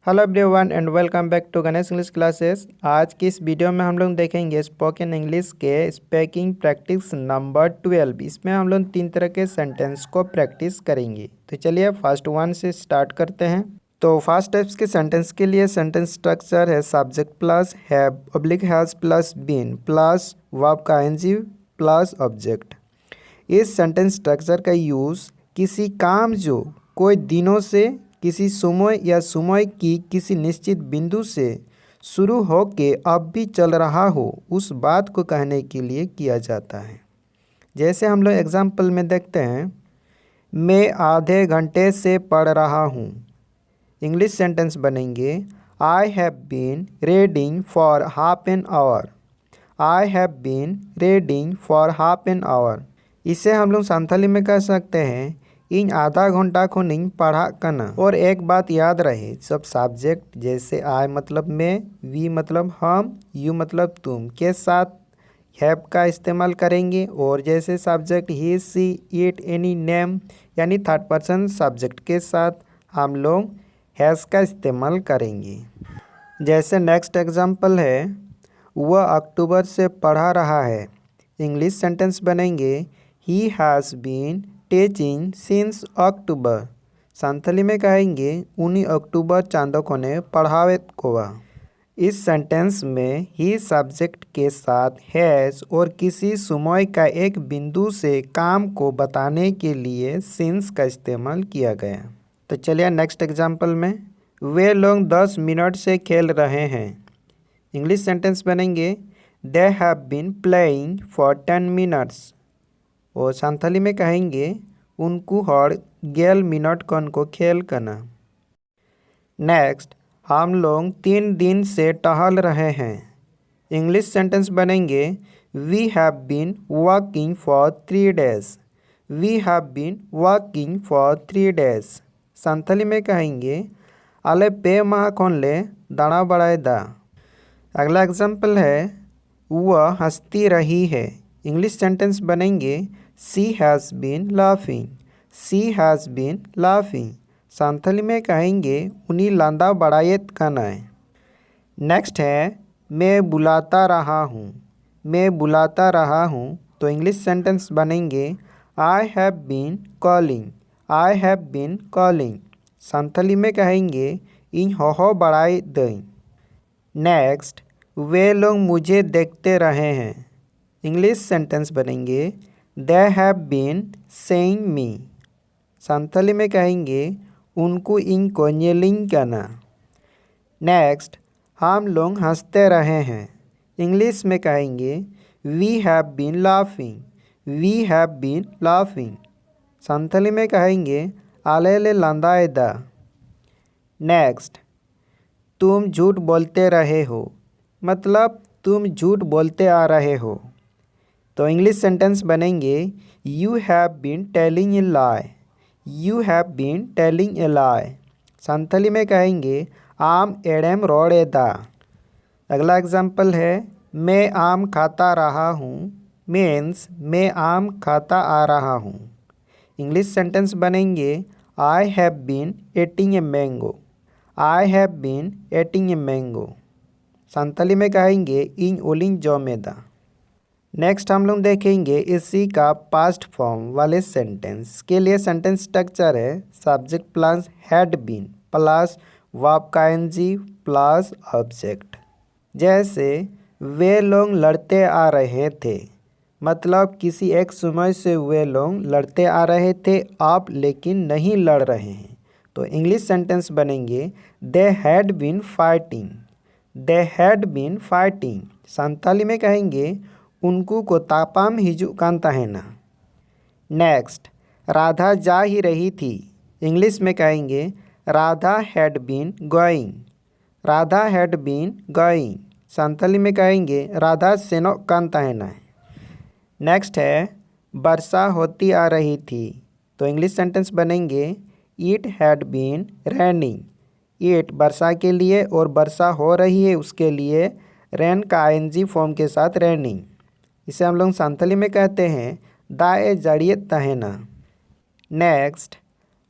Hello everyone and welcome back to Ganesh English classes. आज की इस वीडियो में हम लोग देखेंगे स्पोकन इंग्लिश के स्पीकिंग प्रैक्टिस नंबर 12। इसमें हम लोग 3 तरह के सेंटेंस को प्रैक्टिस करेंगे। तो चलिए फर्स्ट वन से स्टार्ट करते हैं। तो फर्स्ट टाइप्स के सेंटेंस के लिए सेंटेंस स्ट्रक्चर है subject plus have oblique has plus been plus verb का आईएनजी प्लस ऑब्जेक्ट। इस सेंटेंस स्ट्रक्चर का यूज़ किसी काम जो कोई दिनों से किसी समय या समय की किसी निश्चित बिंदु से शुरू हो के अब भी चल रहा हो उस बात को कहने के लिए किया जाता है। जैसे हम लोग एग्जाम्पल में देखते हैं, मैं आधे घंटे से पढ़ रहा हूँ। इंग्लिश सेंटेंस बनेंगे I have been reading for half an hour. I have been reading for half an hour. इसे हम लोग संथाली में कह सकते हैं इन आधा घंटा को नहीं पढ़ा करना। और एक बात याद रहे, सब सब्जेक्ट जैसे आई मतलब मैं, वी मतलब हम, यू मतलब तुम के साथ हैव का इस्तेमाल करेंगे। और जैसे subject he see it any name यानी थर्ड पर्सन सब्जेक्ट के साथ हम लोग हैज़ का इस्तेमाल करेंगे। जैसे नेक्स्ट एग्जांपल है, वह अक्टूबर से पढ़ा रहा है। इंग्लिश सेंटेंस बनेंगे he has been teaching since October. Santhali में कहेंगे उन्हीं अक्टूबर चांदो को ने पढ़ावे कोवा। इस सेंटेंस में ही सब्जेक्ट के साथ हैज़ और किसी समय का एक बिंदु से काम को बताने के लिए सिंस का इस्तेमाल किया गया। तो चलिए नेक्स्ट एग्जांपल में, वे लोग 10 मिनट से खेल रहे हैं। इंग्लिश सेंटेंस बनेंगे they have been playing for 10 minutes. और संथाली में कहेंगे उनको हर 11 मिनट कन को खेल करना। नेक्स्ट, हम लोग 3 दिन से टहल रहे हैं। इंग्लिश सेंटेंस बनेंगे we have been walking for 3 days. We have been walking for 3 days. Santhali में कहेंगे आले पे माह कौन ले दाना बढ़ाए दा। अगला एग्जाम्पल है वह हंसती रही है। इंग्लिश सेंटेंस बनेंगे she has been laughing. She has been laughing. Santhali में कहेंगे उन्हीं लांदा बढ़ायत करना है। नेक्स्ट है मैं बुलाता रहा हूँ। मैं बुलाता रहा हूँ। तो इंग्लिश सेंटेंस बनेंगे I have been calling. I have been calling. Santhali में कहेंगे इन हो बढ़ाई दें। नेक्स्ट, वे लोग मुझे देखते रहे हैं। इंग्लिश सेंटेंस बनेंगे they have been saying me. Santhali में कहेंगे उनको इनको न्यलिंग करना। नेक्स्ट, हम लोग हंसते रहे हैं। इंग्लिश में कहेंगे we have been laughing. We have been laughing. Santhali में कहेंगे आले ले लंदाए दा। नेक्स्ट, तुम झूठ बोलते रहे हो, मतलब तुम झूठ बोलते आ रहे हो। तो इंग्लिश सेंटेंस बनेंगे you have been telling a lie. You have been telling a lie. Santhali में कहेंगे आम एडम रोड़े दा। अगला एग्जाम्पल है मैं आम खाता रहा हूँ मीन्स मैं आम खाता आ रहा हूँ। इंग्लिश सेंटेंस बनेंगे I have been eating a mango. I have been eating a mango. Santhali में कहेंगे इन ओलिंग जोमेदा। नेक्स्ट हम लोग देखेंगे इसी का पास्ट फॉर्म वाले सेंटेंस के लिए सेंटेंस स्ट्रक्चर है subject plus had been plus verb का आईएनजी प्लस ऑब्जेक्ट। जैसे वे लोग लड़ते आ रहे थे, मतलब किसी एक समय से वे लोग लड़ते आ रहे थे अब लेकिन नहीं लड़ रहे हैं। तो इंग्लिश सेंटेंस बनेंगे they had been fighting. They had been fighting. Santhali में कहेंगे उनको को तापाम हिजू कान तहना। नेक्स्ट, राधा जा ही रही थी। इंग्लिश में कहेंगे Radha had been going. Radha had been going. Santhali में कहेंगे राधा सेनो कान तहना। नेक्स्ट है वर्षा होती आ रही थी। तो इंग्लिश सेंटेंस बनेंगे it had been raining. It वर्षा के लिए और वर्षा हो रही है उसके लिए रेन का आईएनजी फॉर्म के साथ रेनिंग। इसे हम लोग संथाली में कहते हैं दाए जड़िए तहना। नेक्स्ट,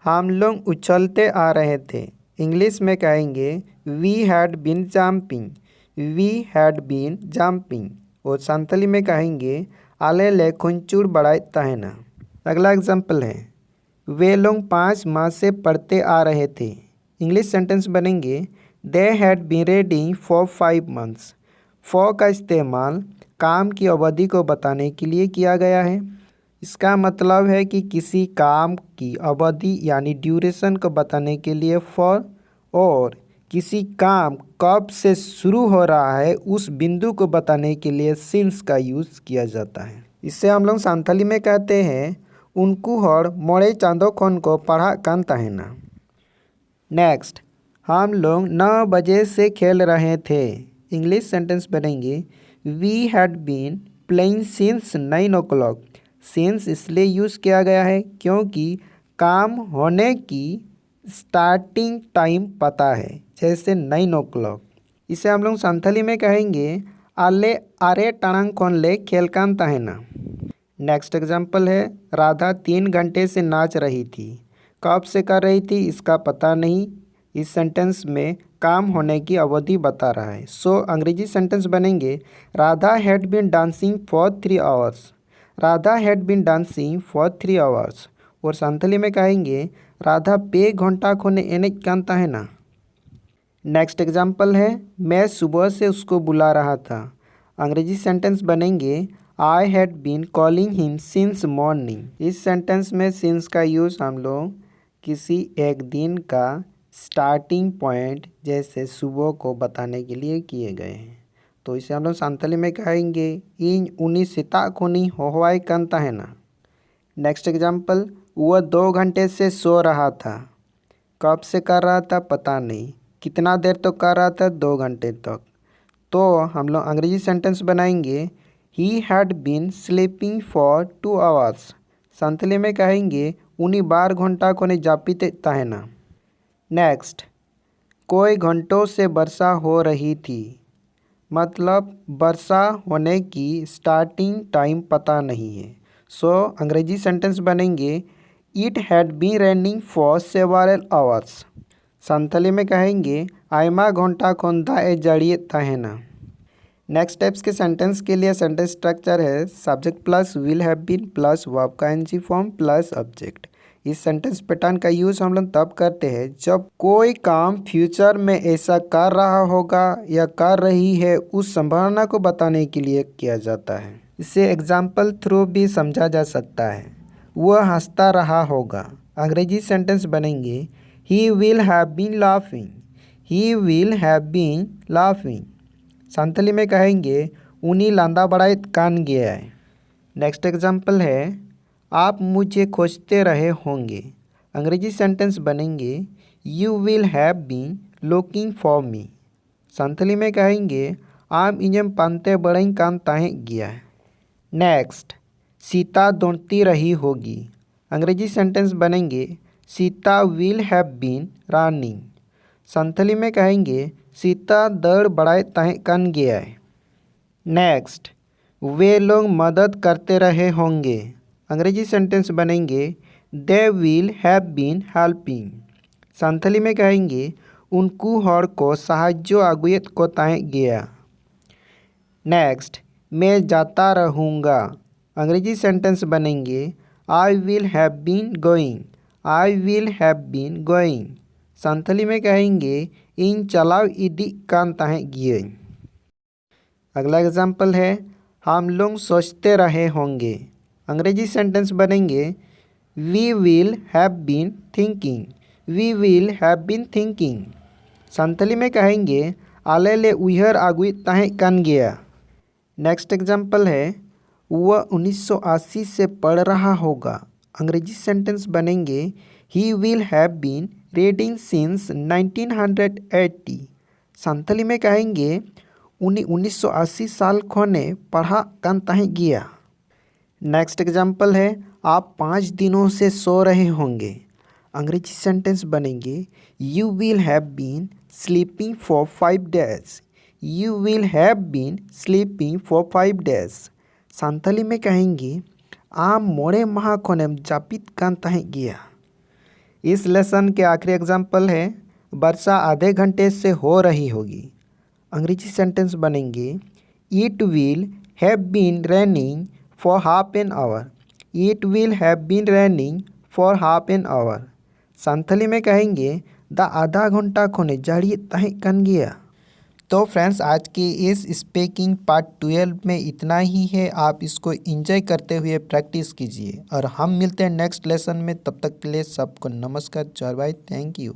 हम लोग उछलते आ रहे थे। इंग्लिश में कहेंगे we had been jumping, we had been jumping. और संथाली में कहेंगे आले ले खुंचुर बड़ाई तहना। अगला एग्जाम्पल है वे लोग 5 माह से पढ़ते आ रहे थे। इंग्लिश सेंटेंस बनेंगे they had been reading for 5 months. For का इस्तेमाल काम की अवधि को बताने के लिए किया गया है। इसका मतलब है कि किसी काम की अवधि यानी ड्यूरेशन को बताने के लिए फॉर, और किसी काम कब से शुरू हो रहा है उस बिंदु को बताने के लिए सिंस का यूज़ किया जाता है। इससे हम लोग संथाली में कहते हैं उनको हर मोड़े चांदो खन को पढ़ा कान तहना। नेक्स्ट, हम लोग 9 बजे से खेल रहे थे। इंग्लिश सेंटेंस बनेंगे we had been playing since 9 o'clock। Since इसलिए यूज़ किया गया है क्योंकि काम होने की स्टार्टिंग टाइम पता है, जैसे 9 o'clock। इसे हम लोग संथाली में कहेंगे आले आरे टांग खोन ले खेल कान तहना। नेक्स्ट एग्जाम्पल है राधा 3 घंटे से नाच रही थी। कब से कर रही थी इसका पता नहीं। इस सेंटेंस में काम होने की अवधि बता रहा है। सो अंग्रेजी सेंटेंस बनेंगे Radha had been dancing for 3 hours। Radha had been dancing for 3 hours। और संथाली में कहेंगे राधा पे घंटा खोने एने कानता है ना। नेक्स्ट एग्जाम्पल है मैं सुबह से उसको बुला रहा था। अंग्रेजी सेंटेंस बनेंगे I had been calling him since morning. इस सेंटेंस में सिंस का यूज़ हम लोग किसी एक दिन का स्टार्टिंग पॉइंट जैसे सुबह को बताने के लिए किए गए हैं। तो इसे हम लोग संथाली में कहेंगे इन उन्नी सीता खुनी होवाई कानता है ना। नेक्स्ट एग्जाम्पल वह 2 घंटे से सो रहा था। कब से कर रहा था पता नहीं, कितना देर तो कर रहा था 2 घंटे तक। तो हम लोग अंग्रेजी सेंटेंस बनाएंगे he had been sleeping for 2 hours। Santhali में कहेंगे उन्हीं 12 घंटा कोने जापीते तहना। नेक्स्ट, कोई घंटों से वर्षा हो रही थी, मतलब वर्षा होने की स्टार्टिंग टाइम पता नहीं है। सो अंग्रेजी सेंटेंस बनेंगे it had been raining for several hours। Santhali में कहेंगे आयमा घंटा खोंदा ए जड़िए तहना। नेक्स्ट टाइप्स के सेंटेंस के लिए सेंटेंस स्ट्रक्चर है subject plus will have been plus verb का एनजी फॉर्म प्लस ऑब्जेक्ट। इस सेंटेंस पैटर्न का यूज़ हम लोग तब करते हैं जब कोई काम फ्यूचर में ऐसा कर रहा होगा या कर रही है उस संभावना को बताने के लिए किया जाता है। इसे एग्जाम्पल थ्रू भी समझा जा सकता है। वह हंसता रहा होगा। अंग्रेजी सेंटेंस बनेंगे he will have been laughing, he will have been laughing. Santhali में कहेंगे उन्हीं लांदा बड़ाई कान गया है। नेक्स्ट एग्जाम्पल है आप मुझे खोजते रहे होंगे। अंग्रेजी सेंटेंस बनेंगे you will have been looking for me. Santhali में कहेंगे आम इंजम पानते बड़ई कान ताहे गया है। नेक्स्ट, सीता दौड़ती रही होगी। अंग्रेजी सेंटेंस बनेंगे Sita will have been running. Santhali में कहेंगे सीता दौड़ बढ़ाए ताहे कान गया है। नेक्स्ट, वे लोग मदद करते रहे होंगे। अंग्रेजी सेंटेंस बनेंगे they will have been helping. Santhali में कहेंगे उनको हर को साहाज्य आगुयत को ताहे गया। नेक्स्ट, मैं जाता रहूँगा। अंग्रेजी सेंटेंस बनेंगे I will have been going, I will have been going. Santhali में कहेंगे इन चलाव इदी कान ताहे गिए। अगला एग्जाम्पल है हम लोग सोचते रहे होंगे। अंग्रेजी सेंटेंस बनेंगे we will have been thinking, we will have been thinking. Santhali में कहेंगे आले ले उहर आगुई ताहे कान गया। नेक्स्ट एग्जाम्पल है वह 1980 से पढ़ रहा होगा। अंग्रेजी सेंटेंस बनेंगे he will have been reading since 1980। Santhali में कहेंगे उन्हीं 1980 साल खोने पढ़ा कान ताहे गया। नेक्स्ट एग्जाम्पल है आप 5 दिनों से सो रहे होंगे। अंग्रेजी सेंटेंस बनेंगे you will have been sleeping for 5 days, you will have been sleeping for 5 days। Santhali में कहेंगे आम मोड़े महा खोने जापित कान ताहे गया। इस लेसन के आखिरी एग्जाम्पल है वर्षा आधे घंटे से हो रही होगी। अंग्रेजी सेंटेंस बनेंगे it will have been raining for half an hour. It will have been raining for half an hour. Santhali में कहेंगे द आधा घंटा खोने जड़ी तह कन गया। तो फ्रेंड्स, आज के इस स्पीकिंग पार्ट 12 में इतना ही है। आप इसको एंजॉय करते हुए प्रैक्टिस कीजिए और हम मिलते हैं नेक्स्ट लेसन में। तब तक के लिए सबको नमस्कार, जय, बाय, थैंक यू।